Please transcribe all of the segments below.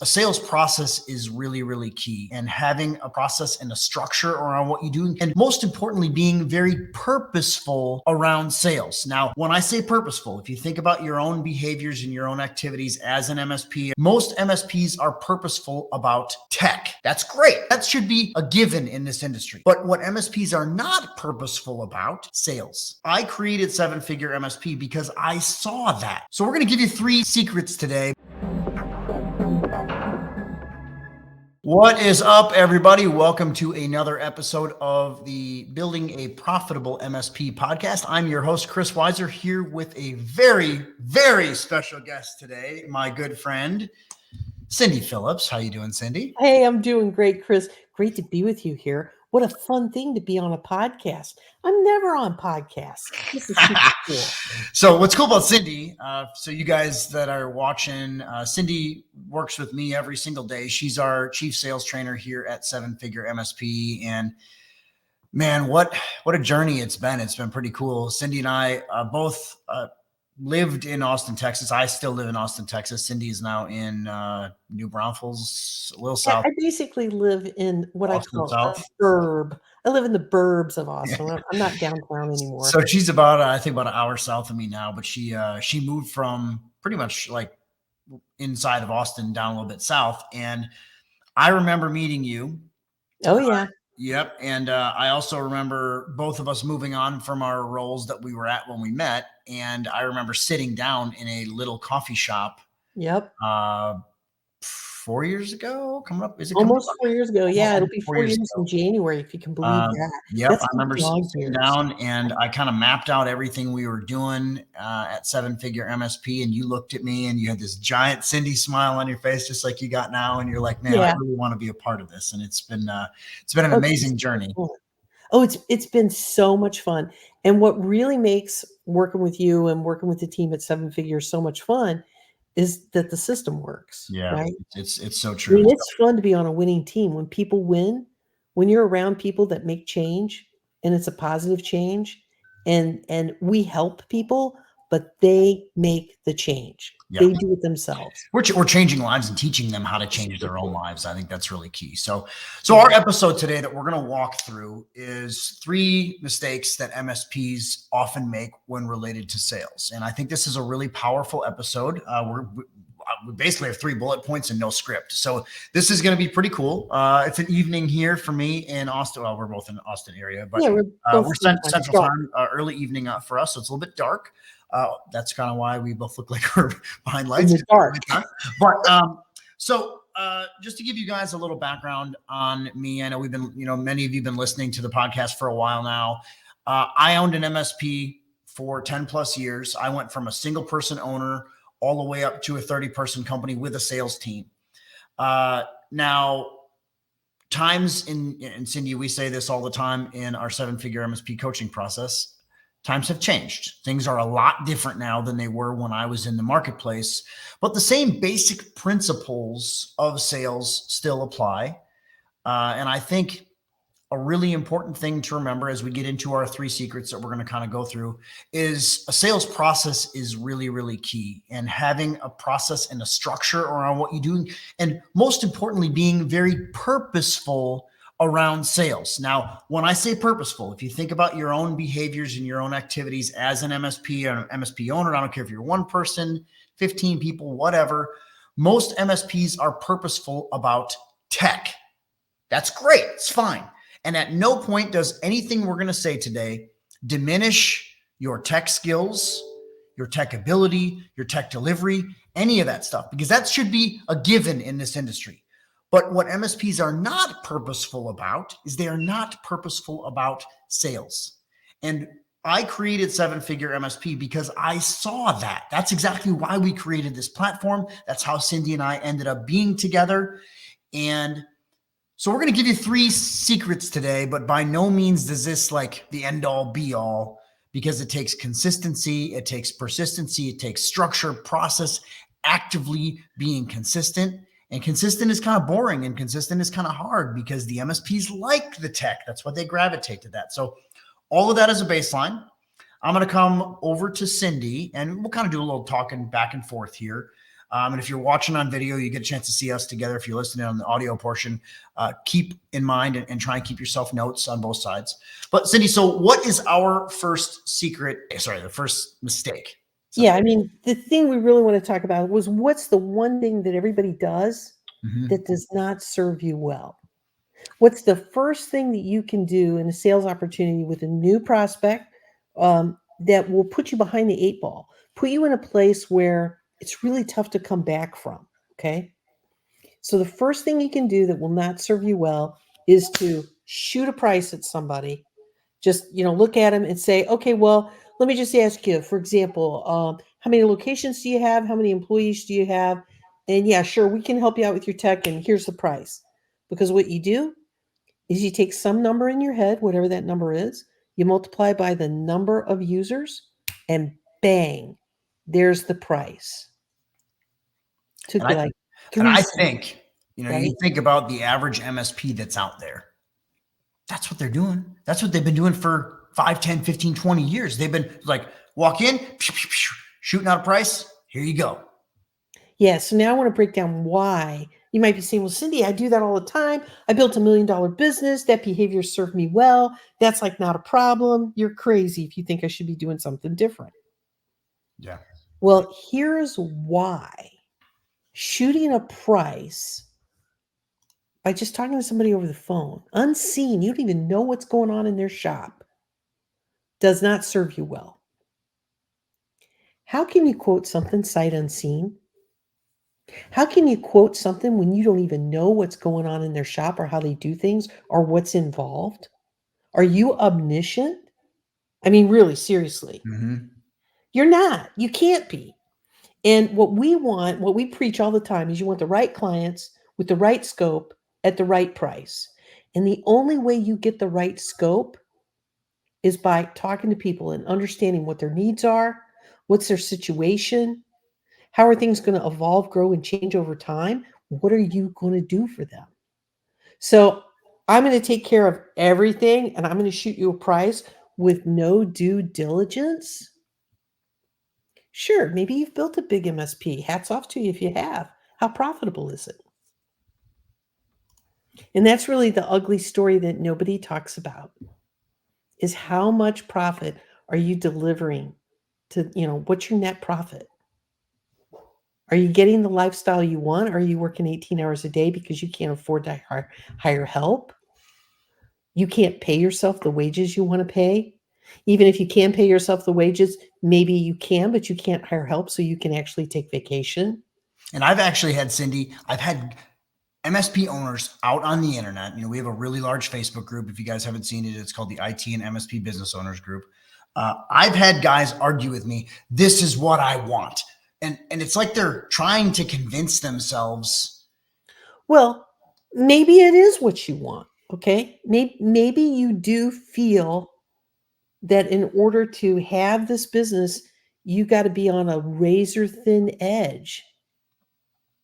A sales process is really, really key, and having a process and a structure around what you do, and most importantly, being very purposeful around sales. Now, when I say purposeful, if you think about your own behaviors and your own activities as an MSP, most MSPs are purposeful about tech. That's great. That should be a given in this industry. But what MSPs are not purposeful about, sales. I created Seven Figure MSP because I saw that. So we're going to give you 3 secrets today. What is up, everybody? Welcome to another episode of the Building a Profitable MSP podcast. I'm your host, Chris Weiser, here with a very, very special guest today, my good friend, Cindy Phillips. How you doing, Cindy? Hey, I'm doing great, Chris. Great to be with you here. What a fun thing to be on a podcast. I'm never on podcasts. This is super cool. So what's cool about Cindy, so you guys that are watching, Cindy works with me every single day. She's our chief sales trainer here at Seven Figure MSP. And man, what a journey it's been. It's been pretty cool. Cindy and I both lived in Austin, Texas. I still live in Austin, Texas. Cindy is now in New Braunfels, a little south. I basically live in what Austin I call South. a burb. I live in the burbs of Austin. I'm not downtown anymore. So she's about, I think, about an hour south of me now, but she moved from pretty much like inside of Austin down a little bit south. And I remember meeting you. Oh, yeah. Yep. And I also remember both of us moving on from our roles that we were at when we met. And I remember sitting down in a little coffee shop. Yep. 4 years ago, coming up. Is it almost 4 years ago? Yeah, it'll be 4 4 years years in January, if you can believe that. Yep. That's I remember sitting years. down and I kind of mapped out everything we were doing at Seven Figure MSP. And you looked at me and you had this giant Cindy smile on your face, just like you got now. And you're like, man, I really want to be a part of this. And it's been an amazing journey. Oh, it's been so much fun. And what really makes working with you and working with the team at Seven Figure so much fun is that the system works. Yeah, right? It's so true. I mean, it's fun to be on a winning team. When people win, when you're around people that make change and it's a positive change, and we help people, but they make the change. Yep. They do it themselves. We're changing lives and teaching them how to change their own lives. I think that's really key. So our episode today that we're going to walk through is 3 mistakes that MSPs often make when related to sales. And I think this is a really powerful episode. We basically have 3 bullet points and no script. So this is going to be pretty cool. It's an evening here for me in Austin. Well, we're both in the Austin area, but we're Central Time, early evening for us. So it's a little bit dark. That's kind of why we both look like we're behind lights. In the dark. But just to give you guys a little background on me, I know we've been, many of you have been listening to the podcast for a while now. I owned an MSP for 10 plus years. I went from a single person owner all the way up to a 30-person company with a sales team. Now, times and Cindy, we say this all the time in our 7-figure MSP coaching process. Times have changed. Things are a lot different now than they were when I was in the marketplace, but the same basic principles of sales still apply. And I think a really important thing to remember as we get into our 3 secrets that we're going to kind of go through is a sales process is really, really key, and having a process and a structure around what you do. And most importantly, being very purposeful around sales. Now, when I say purposeful, if you think about your own behaviors and your own activities as an MSP or an MSP owner, I don't care if you're 1 person, 15 people, whatever, most MSPs are purposeful about tech. That's great. It's fine. And at no point does anything we're going to say today diminish your tech skills, your tech ability, your tech delivery, any of that stuff, because that should be a given in this industry. But what MSPs are not purposeful about is they are not purposeful about sales. And I created 7-figure MSP because I saw that. That's exactly why we created this platform. That's how Cindy and I ended up being together. And so we're going to give you 3 secrets today, but by no means does this like the end all be all, because it takes consistency, it takes persistency, it takes structure, process, actively being consistent. And consistent is kind of boring and consistent is kind of hard because the MSPs like the tech. That's why they gravitate to that. So all of that is a baseline. I'm going to come over to Cindy and we'll kind of do a little talking back and forth here. And if you're watching on video, you get a chance to see us together. If you're listening on the audio portion, keep in mind and try and keep yourself notes on both sides. But Cindy, so what is our first the first mistake? So, yeah, I mean, the thing we really want to talk about was what's the one thing that everybody does that does not serve you well? What's the first thing that you can do in a sales opportunity with a new prospect that will put you behind the 8 ball, put you in a place where it's really tough to come back from? Okay. So the first thing you can do that will not serve you well is to shoot a price at somebody. Just, look at them and say, okay, well, let me just ask you, for example, how many locations do you have? How many employees do you have? And yeah, sure, we can help you out with your tech, and here's the price. Because what you do is you take some number in your head, whatever that number is, you multiply by the number of users, and bang, there's the price. Took you like and 3 I seconds, think, right? you think about the average MSP that's out there. That's what they're doing. That's what they've been doing for 5, 10, 15, 20 years. They've been like, walk in, shooting out a price. Here you go. Yeah, so now I want to break down why. You might be saying, well, Cindy, I do that all the time. I built $1 million business. That behavior served me well. That's like not a problem. You're crazy if you think I should be doing something different. Yeah. Well, here's why. Shooting a price by just talking to somebody over the phone, unseen, you don't even know what's going on in their shop, does not serve you well. How can you quote something sight unseen? How can you quote something when you don't even know what's going on in their shop or how they do things or what's involved? Are you omniscient? I mean, really, seriously. You're not. You can't be. And what we preach all the time is you want the right clients with the right scope at the right price. And the only way you get the right scope is by talking to people and understanding what their needs are, what's their situation, how are things going to evolve, grow, and change over time? What are you going to do for them? So I'm going to take care of everything and I'm going to shoot you a price with no due diligence. Sure, maybe you've built a big MSP. Hats off to you if you have. How profitable is it? And that's really the ugly story that nobody talks about is how much profit are you delivering to, what's your net profit? Are you getting the lifestyle you want? Or are you working 18 hours a day because you can't afford to hire help? You can't pay yourself the wages you want to pay. Even if you can pay yourself the wages, maybe you can, but you can't hire help so you can actually take vacation. And I've actually had, Cindy, I've had MSP owners out on the internet. We have a really large Facebook group. If you guys haven't seen it, it's called the IT and MSP Business Owners Group. I've had guys argue with me, this is what I want. And it's like they're trying to convince themselves. Well, maybe it is what you want. Okay. Maybe you do feel that in order to have this business, you got to be on a razor thin edge.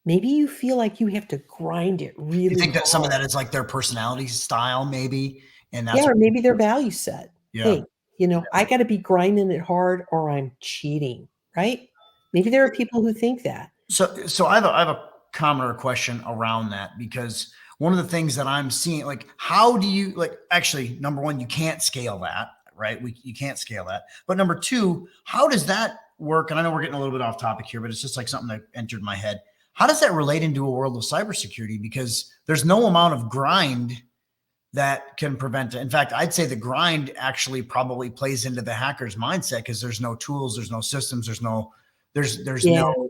Maybe you feel like you have to grind it really You think that hard. some of that is like their personality style, maybe? And that's or maybe their value set. Yeah. Hey, I got to be grinding it hard or I'm cheating, right? Maybe there are people who think that. So I have a common question around that, because one of the things that I'm seeing, like, how do you, like, actually, number one, you can't scale that, right? You can't scale that. But number two, how does that work? And I know we're getting a little bit off topic here, but it's just like something that entered my head. How does that relate into a world of cybersecurity? Because there's no amount of grind that can prevent it. In fact, I'd say the grind actually probably plays into the hacker's mindset, because there's no tools, there's no systems, there's no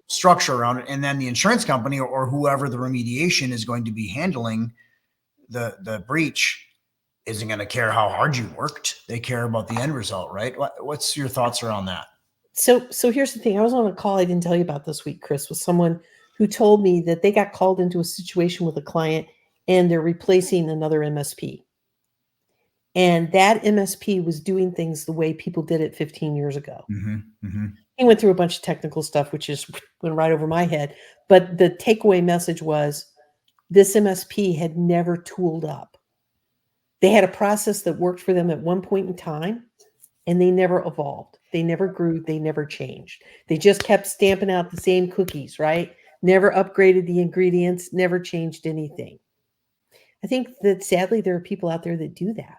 structure around it. And then the insurance company or whoever the remediation is going to be handling the breach isn't going to care how hard you worked. They care about the end result, right? What's your thoughts around that? So here's the thing. I was on a call I didn't tell you about this week, Chris, with someone who told me that they got called into a situation with a client and they're replacing another MSP. And that MSP was doing things the way people did it 15 years ago. He went through a bunch of technical stuff, which just went right over my head. But the takeaway message was this MSP had never tooled up. They had a process that worked for them at one point in time, and they never evolved. They never grew. They never changed. They just kept stamping out the same cookies, right? never upgraded the ingredients, never changed anything. I think that sadly there are people out there that do that.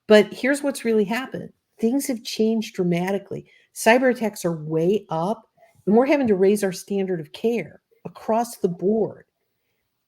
But here's what's really happened. Things have changed dramatically. Cyber attacks are way up, and we're having to raise our standard of care across the board.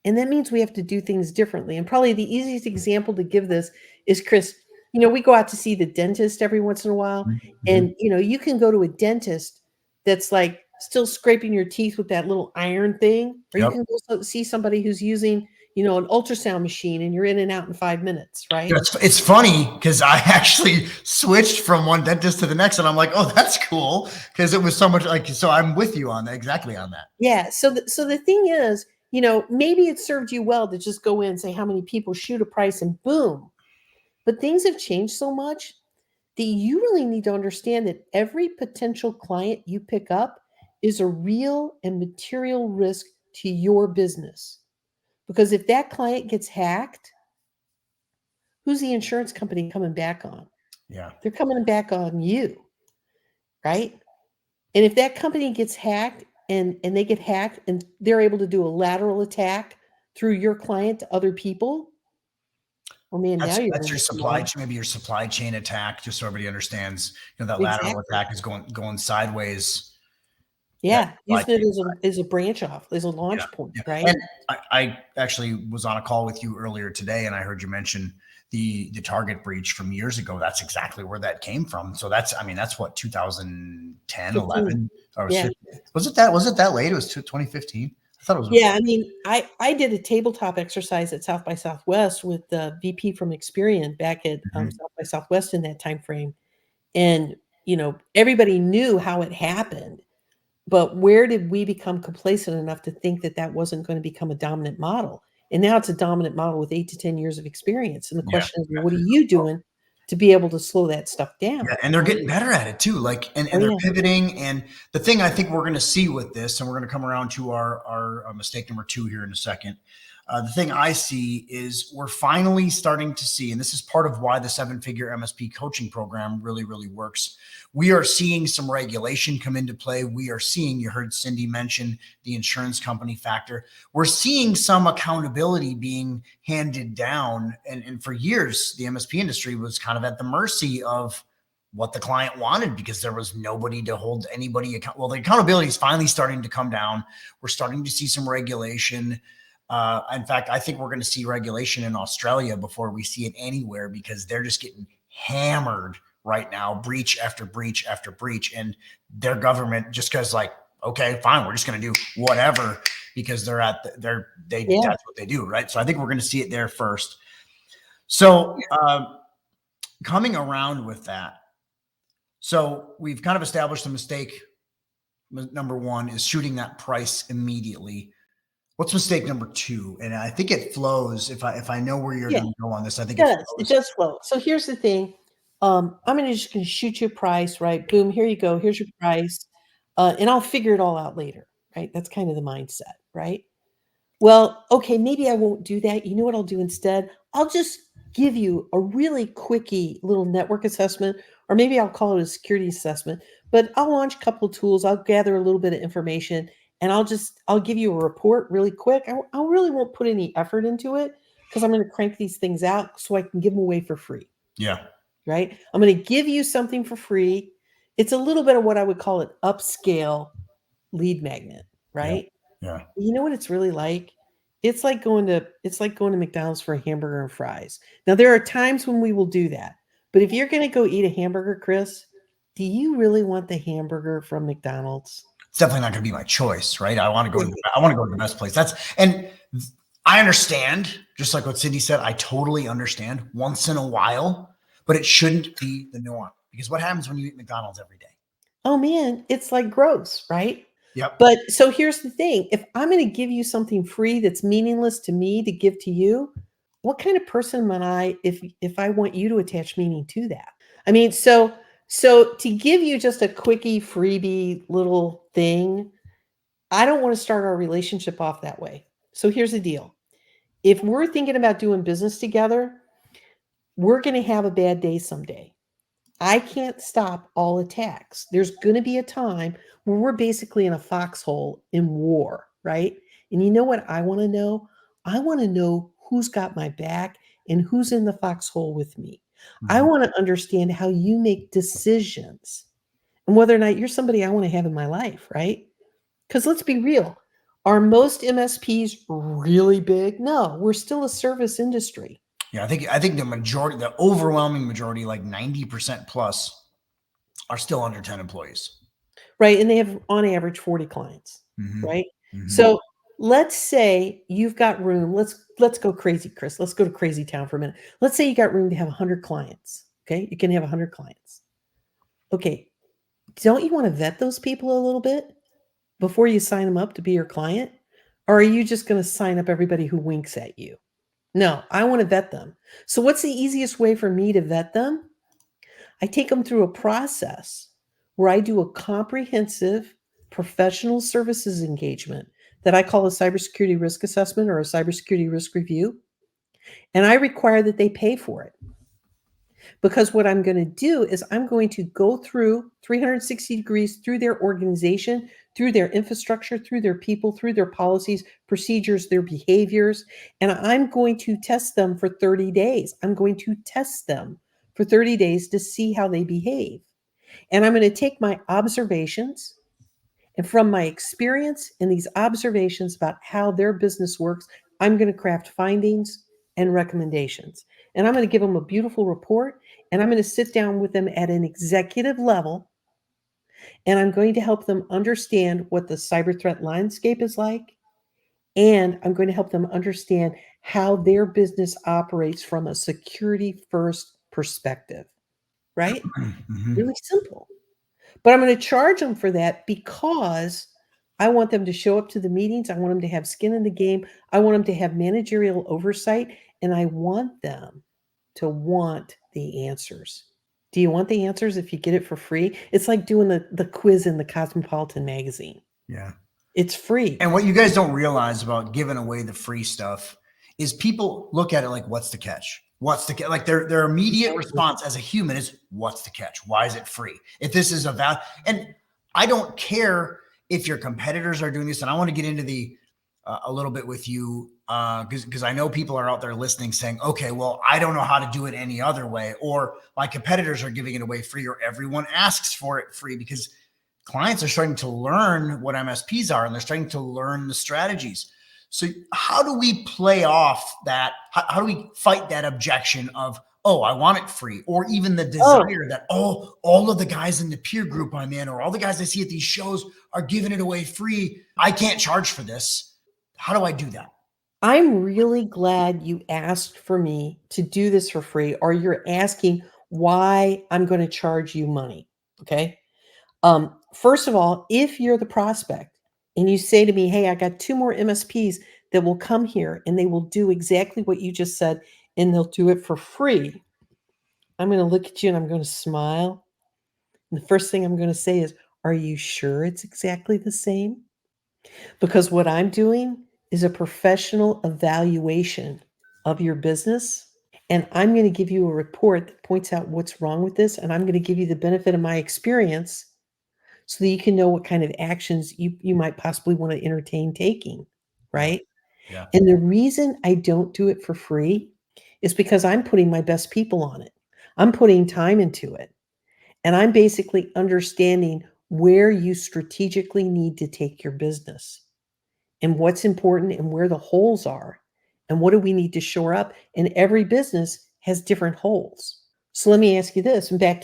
And that means we have to do things differently. And probably the easiest example to give this is, Chris, we go out to see the dentist every once in a while, Mhm. and you can go to a dentist that's like still scraping your teeth with that little iron thing, or you Yep. can go see somebody who's using, an ultrasound machine, and you're in and out in 5 minutes, right? It's funny because I actually switched from one dentist to the next, and I'm like, oh, that's cool because it was so much like. So I'm with you on that, exactly on that. Yeah. So the thing is, maybe it served you well to just go in and say how many people, shoot a price, and boom. But things have changed so much that you really need to understand that every potential client you pick up is a real and material risk to your business. Because if that client gets hacked, who's the insurance company coming back on? Yeah. They're coming back on you, right? And if that company gets hacked and they get hacked and they're able to do a lateral attack through your client to other people, well, man, now you're That's in your the supply wrong. chain, maybe your supply chain attack, just so everybody understands, that lateral Exactly. attack is going sideways. That Yeah, supply using it chain. as a branch off, as a Yeah. launch point, Yeah. right? And I actually was on a call with you earlier today, and I heard you mention the Target breach from years ago. That's exactly where that came from. So that's what, 2010, 15. 11, or was Yeah. 15? Was it that late? It was 2015. I thought it was Yeah, before. I mean, I did a tabletop exercise at South by Southwest with the VP from Experian back at, Mhm. South by Southwest in that time frame, and, everybody knew how it happened, but where did we become complacent enough to think that that wasn't gonna become a dominant model? And now it's a dominant model with 8 to 10 years of experience, and the Yeah. question is, well, what are you doing to be able to slow that stuff down, Yeah, and they're right? getting better at it too. Like, Oh, and they're yeah. pivoting. And the thing I think we're going to see with this, and we're going to come around to our mistake number 2 here in a second. The thing I see is we're finally starting to see, and this is part of why the 7-figure MSP coaching program really, really works. We are seeing some regulation come into play. We are seeing, you heard Cindy mention the insurance company factor. We're seeing some accountability being handed down. And for years, the MSP industry was kind of at the mercy of what the client wanted because there was nobody to hold anybody account. Well, the accountability is finally starting to come down. We're starting to see some regulation. In fact, I think we're going to see regulation in Australia before we see it anywhere because they're just getting hammered right now, breach after breach after breach. And their government just goes like, okay, fine, we're just going to do whatever because Yeah. that's what they do, right? So I think we're going to see it there first. So coming around with that, so we've kind of established the mistake. Number 1 is shooting that price immediately. What's mistake number 2? And I think it flows. If I know where you're Yeah. going to go on this, I think It it does. It flows. does flow. So here's the thing. I'm just gonna shoot you a price, right? Boom, here you go. Here's your price. And I'll figure it all out later, right? That's kind of the mindset, right? Well, okay, maybe I won't do that. You know what I'll do instead? I'll just give you a really quickie little network assessment, or maybe I'll call it a security assessment, but I'll launch a couple of tools. I'll gather a little bit of information and I'll give you a report really quick. I really won't put any effort into it because I'm going to crank these things out so I can give them away for free, Yeah. right? I'm going to give you something for free. It's a little bit of what I would call an upscale lead magnet, Yeah. right? Yeah. You know what it's really like? It's like going to McDonald's for a hamburger and fries. Now there are times when we will do that. But if you're going to go eat a hamburger, Chris, do you really want the hamburger from McDonald's? It's definitely not going to be my choice, right? I want to go to Right. I want to go to the best place. And I understand, just like what Cindy said, I totally understand once in a while, but it shouldn't be the norm because what happens when you eat McDonald's every day? Oh man, it's like gross, right? Yep. But so here's the thing. If I'm going to give you something free that's meaningless to me to give to you, what kind of person am I if I want you to attach meaning to that? I mean, so to give you just a quickie freebie little thing, I don't want to start our relationship off that way. So here's the deal. If we're thinking about doing business together, we're going to have a bad day someday. I can't stop all attacks. There's going to be a time where we're basically in a foxhole in war. right? And you know what I want to know? I want to know who's got my back and who's in the foxhole with me. I Mhm. want to understand how you make decisions and whether or not you're somebody I want to have in my life, right? Because let's be real. Are most MSPs really big? No, we're still a service industry. Yeah, I think the overwhelming majority, like 90% plus, are still under 10 employees. Right, and they have on average 40 clients, Hmm. right? Hmm. So, let's say you've got room, let's go crazy, Chris. Let's go to crazy town for a minute. Let's say you got room to have 100 clients, okay? You can have 100 clients. Okay, don't you wanna vet those people a little bit before you sign them up to be your client? Or are you just gonna sign up everybody who winks at you? No, I wanna vet them. So what's the easiest way for me to vet them? I take them through a process where I do a comprehensive professional services engagement that I call a cybersecurity risk assessment or a cybersecurity risk review. And I require that they pay for it because what I'm going to do is I'm going to go through 360 degrees through their organization, through their infrastructure, through their people, through their policies, procedures, their behaviors. And I'm going to test them for 30 days. I'm going to test them for 30 days to see how they behave. And I'm going to take my observations and from my experience and these observations about how their business works, I'm going to craft findings and recommendations. And I'm going to give them a beautiful report and I'm going to sit down with them at an executive level and I'm going to help them understand what the cyber threat landscape is like. And I'm going to help them understand how their business operates from a security first perspective, right? Hmm. Really simple. But I'm going to charge them for that because I want them to show up to the meetings. I want them to have skin in the game. I want them to have managerial oversight. And I want them to want the answers. Do you want the answers if you get it for free? It's like doing the quiz in the Cosmopolitan magazine. Yeah. It's free. And what you guys don't realize about giving away the free stuff is people look at it like, what's the catch? What's the catch? Like their immediate Exactly. response as a human is, what's the catch? Why is it free? If this is a value, and I don't care if your competitors are doing this, and I want to get into the a little bit with you because I know people are out there listening saying, okay, well, I don't know how to do it any other way, or my competitors are giving it away free, or everyone asks for it free because clients are starting to learn what MSPs are and they're starting to learn the strategies. So, how do we play off that? How do we fight that objection of, oh, I want it free, or even the Oh, desire that, oh, all of the guys in the peer group I'm in, or all the guys I see at these shows are giving it away free. I can't charge for this. How do I do that? I'm really glad you asked for me to do this for free, or you're asking why I'm going to charge you money. Okay. First of all, if you're the prospect and you say to me, hey, I got two more MSPs that will come here and they will do exactly what you just said, and they'll do it for free, I'm going to look at you and I'm going to smile. And the first thing I'm going to say is, are you sure it's exactly the same? Because what I'm doing is a professional evaluation of your business. And I'm going to give you a report that points out what's wrong with this. And I'm going to give you the benefit of my experience so that you can know what kind of actions you might possibly want to entertain taking, Yeah. right? Yeah. And the reason I don't do it for free is because I'm putting my best people on it. I'm putting time into it. And I'm basically understanding where you strategically need to take your business and what's important and where the holes are and what do we need to shore up. And every business has different holes. So let me ask you this, and back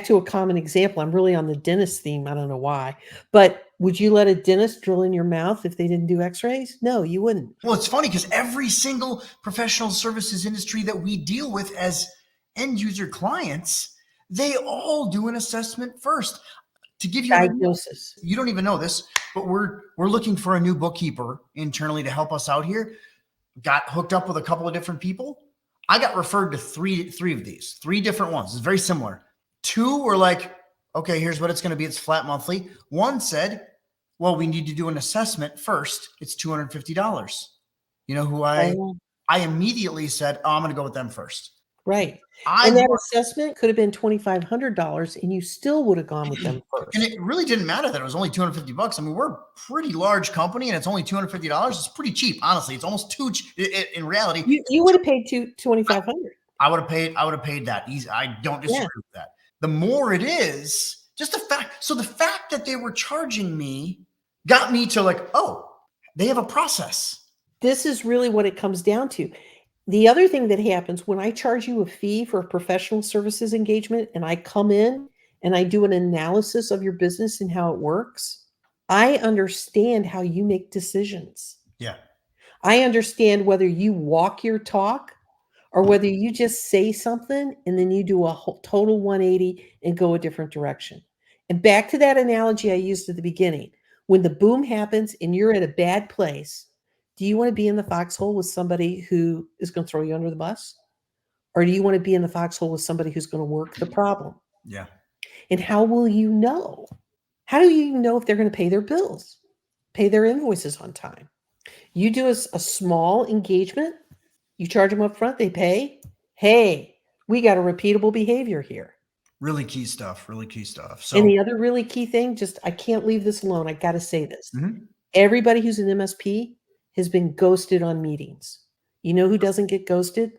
to a common example. I'm really on the dentist theme. I don't know why, but would you let a dentist drill in your mouth if they didn't do X-rays? No, you wouldn't. Well, it's funny because every single professional services industry that we deal with as end user clients, they all do an assessment first. To give you an idea, Diagnosis. you don't even know this, but we're looking for a new bookkeeper internally to help us out here. Got hooked up with a couple of different people. I got referred to three of these, three different ones. It's very similar. Two were like, okay, here's what it's going to be. It's flat monthly. One said, well, we need to do an assessment first. It's $250. You know who Oh, I immediately said, oh, I'm going to go with them first. Right. I And that want, assessment could have been $2,500 and you still would have gone with them and first. it really didn't matter that it was only $250. I mean, we're a pretty large company and it's only $250. It's pretty cheap. Honestly, it's almost too cheap. In reality, You would have paid $2,500. I would have paid that easy. I don't disagree with that. The more it is, just the fact. So the fact that they were charging me got me to like, oh, they have a process. This is really what it comes down to. The other thing that happens when I charge you a fee for a professional services engagement and I come in and I do an analysis of your business and how it works, I understand how you make decisions. Yeah. I understand whether you walk your talk or whether you just say something and then you do a whole, total 180 and go a different direction. And back to that analogy I used at the beginning, when the boom happens and you're at a bad place, do you want to be in the foxhole with somebody who is going to throw you under the bus? Or do you want to be in the foxhole with somebody who's going to work the problem? Yeah. And how will you know? How do you know if they're going to pay their bills, pay their invoices on time? You do a small engagement, you charge them up front, they pay. Hey, we got a repeatable behavior here. Really key stuff. Really key stuff. And So the other really key thing, just I can't leave this alone. I got to say this. Everybody who's an MSP has been ghosted on meetings. You know who doesn't get ghosted?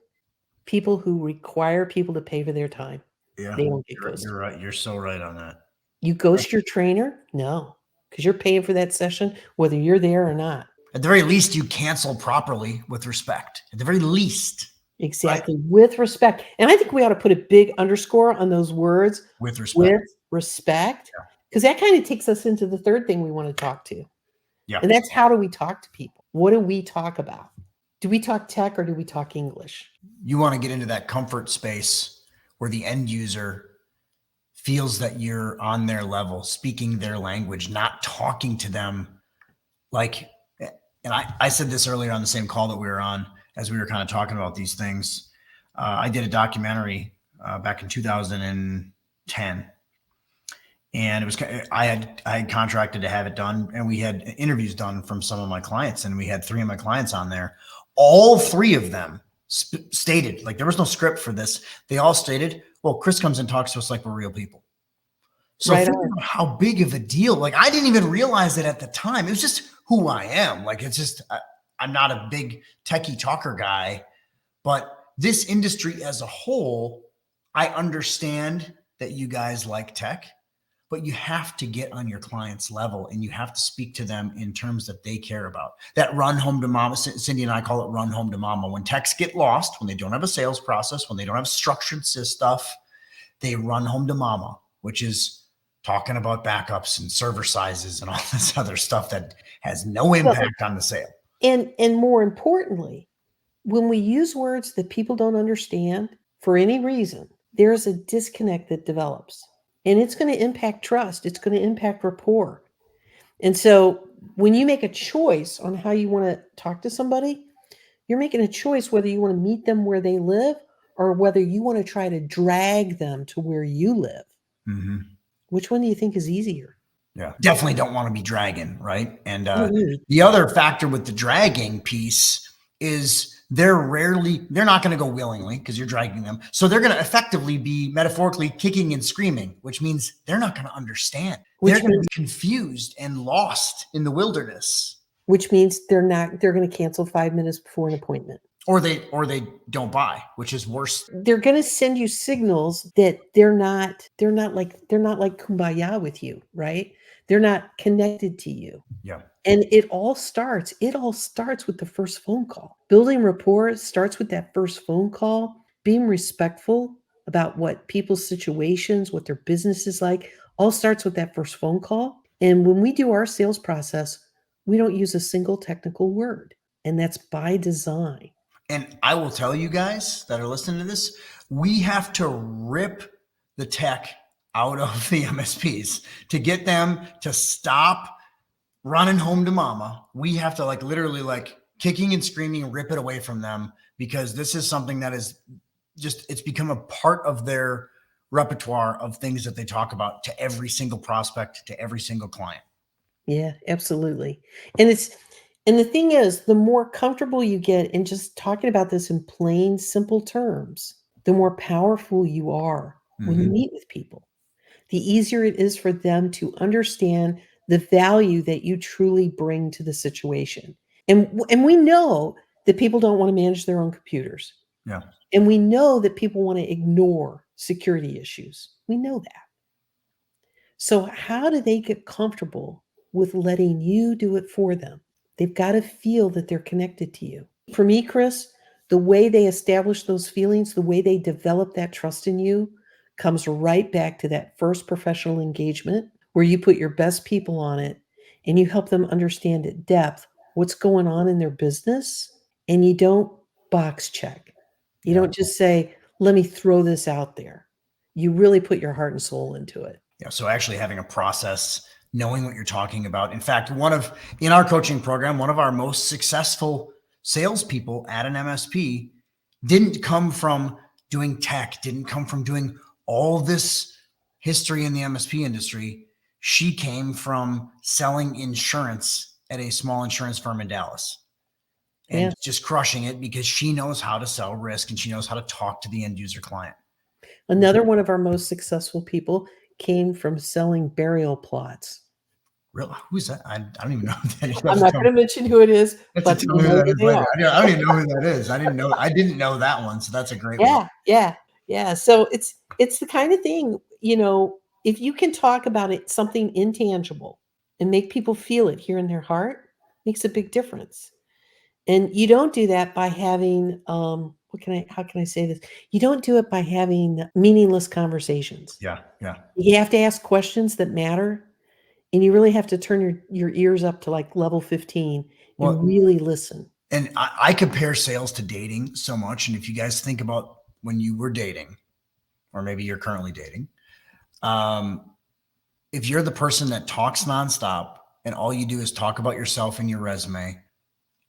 People who require people to pay for their time. yeah, They don't get ghosted. you're right. You're so right on that. You ghost your trainer? No, because you're paying for that session, whether you're there or not. At the very least, you cancel properly with respect. At the very least. Exactly. Right? With respect. And I think we ought to put a big underscore on those words. With respect. With respect. Because that kind of takes us into the third thing we want to talk to. Yeah. And that's, how do we talk to people? What do we talk about? Do we talk tech or do we talk English? You want to get into that comfort space where the end user feels that you're on their level, speaking their language, not talking to them like, and I said this earlier on the same call that we were on as we were kind of talking about these things. I did a documentary back in 2010, and it was, I had contracted to have it done, and we had interviews done from some of my clients, and we had 3 of my clients on there. All 3 of them stated, like, there was no script for this. They all stated, well, Chris comes and talks to us like we're real people. So think about how big of a deal. Like, I didn't even realize it at the time. It was just who I am. Like, it's just, I'm not a big techie talker guy, but this industry as a whole, I understand that you guys like tech, but you have to get on your client's level and you have to speak to them in terms that they care about. That run home to mama, Cindy and I call it run home to mama. When techs get lost, when they don't have a sales process, when they don't have structured stuff, they run home to mama, which is talking about backups and server sizes and all this other stuff that has no impact on the sale. And more importantly, when we use words that people don't understand for any reason, there's a disconnect that develops. And it's going to impact trust. It's going to impact rapport. And so when you make a choice on how you want to talk to somebody, you're making a choice whether you want to meet them where they live or whether you want to try to drag them to where you live. Mm-hmm. Which one do you think is easier? Yeah, definitely don't want to be dragging, right? And the other factor with the dragging piece is they're not going to go willingly because you're dragging them. So they're going to effectively be metaphorically kicking and screaming, which means they're not going to understand. They're going to be confused and lost in the wilderness. Which means they're going to cancel 5 minutes before an appointment. Or they don't buy, which is worse. They're going to send you signals that they're not like kumbaya with you, right? They're not connected to you. Yeah. And it all starts with the first phone call. Building rapport starts with that first phone call, being respectful about what people's situations, what their business is like, all starts with that first phone call. And when we do our sales process, we don't use a single technical word, and that's by design. And I will tell you guys that are listening to this, we have to rip the tech out of the MSPs to get them to stop running home to mama. We have to literally kicking and screaming, rip it away from them, because this is something that is just, it's become a part of their repertoire of things that they talk about to every single prospect, to every single client. Yeah, absolutely. And the thing is, the more comfortable you get in just talking about this in plain, simple terms, the more powerful you are when you meet with people. The easier it is for them to understand the value that you truly bring to the situation. And we know that people don't want to manage their own computers. Yeah. And we know that people want to ignore security issues. We know that. So how do they get comfortable with letting you do it for them? They've got to feel that they're connected to you. For me, Chris, the way they establish those feelings, the way they develop that trust in you comes right back to that first professional engagement where you put your best people on it and you help them understand at depth what's going on in their business, and you don't box check. You Yeah. don't just say, let me throw this out there. You really put your heart and soul into it. Yeah. So actually having a process, knowing what you're talking about. In fact, in our coaching program, one of our most successful salespeople at an MSP didn't come from doing tech, didn't come from doing all this history in the MSP industry. She came from selling insurance at a small insurance firm in Dallas and just crushing it because she knows how to sell risk and she knows how to talk to the end user client. Another one of our most successful people came from selling burial plots. Really? Who's that? I don't even know who that is. I'm not going to mention who it is, but Tell me who that is they later. are. I don't even know who that is. I didn't know that one. So that's a great one. Yeah. So it's the kind of thing, if you can talk about it, something intangible, and make people feel it here in their heart, makes a big difference. And you don't do that by having how can I say this? You don't do it by having meaningless conversations. Yeah. You have to ask questions that matter, and you really have to turn your ears up to like level 15 and really listen. And I compare sales to dating so much. And if you guys think about when you were dating, or maybe you're currently dating, if you're the person that talks nonstop and all you do is talk about yourself and your resume,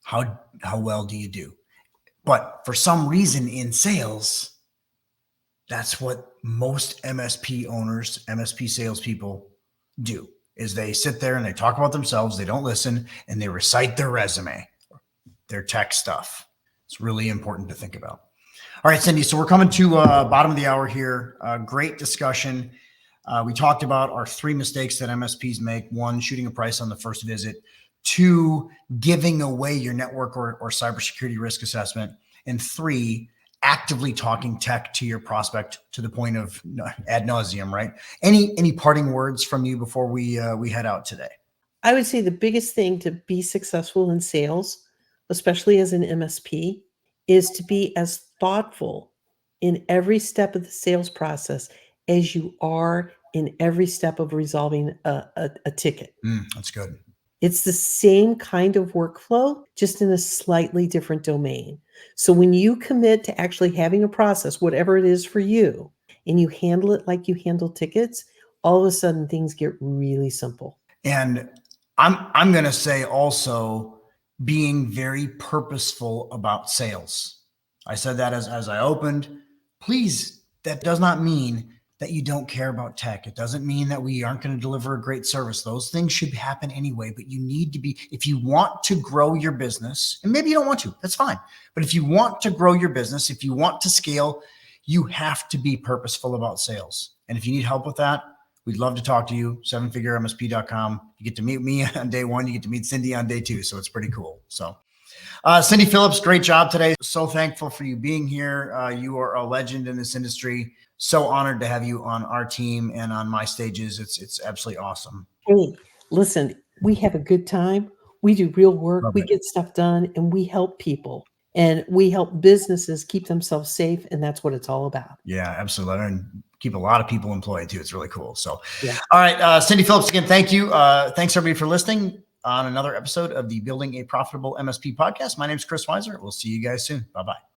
how well do you do? But for some reason in sales, that's what most MSP owners, MSP salespeople do, is they sit there and they talk about themselves. They don't listen and they recite their resume, their tech stuff. It's really important to think about. All right, Cindy. So we're coming to bottom of the hour here. Great discussion. We talked about our 3 mistakes that MSPs make. 1, shooting a price on the first visit. 2, giving away your network or cybersecurity risk assessment. And 3, actively talking tech to your prospect to the point of ad nauseum, right? Any parting words from you before we head out today? I would say the biggest thing to be successful in sales, especially as an MSP, is to be as thoughtful in every step of the sales process as you are in every step of resolving a ticket. That's good. It's the same kind of workflow, just in a slightly different domain. So when you commit to actually having a process, whatever it is for you, and you handle it like you handle tickets, all of a sudden things get really simple. And I'm going to say also being very purposeful about sales. I said that as I opened. Please, that does not mean that you don't care about tech. It doesn't mean that we aren't going to deliver a great service. Those things should happen anyway, but you need to be, if you want to grow your business, and maybe you don't want to, that's fine. But if you want to grow your business, if you want to scale, you have to be purposeful about sales. And if you need help with that, we'd love to talk to you. 7figureMSP.com. You get to meet me on day 1. You get to meet Cindy on day 2. So it's pretty cool. So Cindy Phillips, great job today. So thankful for you being here. You are a legend in this industry. So honored to have you on our team and on my stages. It's absolutely awesome. Hey, listen, we have a good time. We do real work. Love we it. Get stuff done, and we help people. And we help businesses keep themselves safe. And that's what it's all about. Yeah, absolutely. And keep a lot of people employed too. It's really cool. So, yeah. All right. Cindy Phillips, again, thank you. Thanks everybody for listening on another episode of the Building a Profitable MSP podcast. My name is Chris Weiser. We'll see you guys soon. Bye-bye.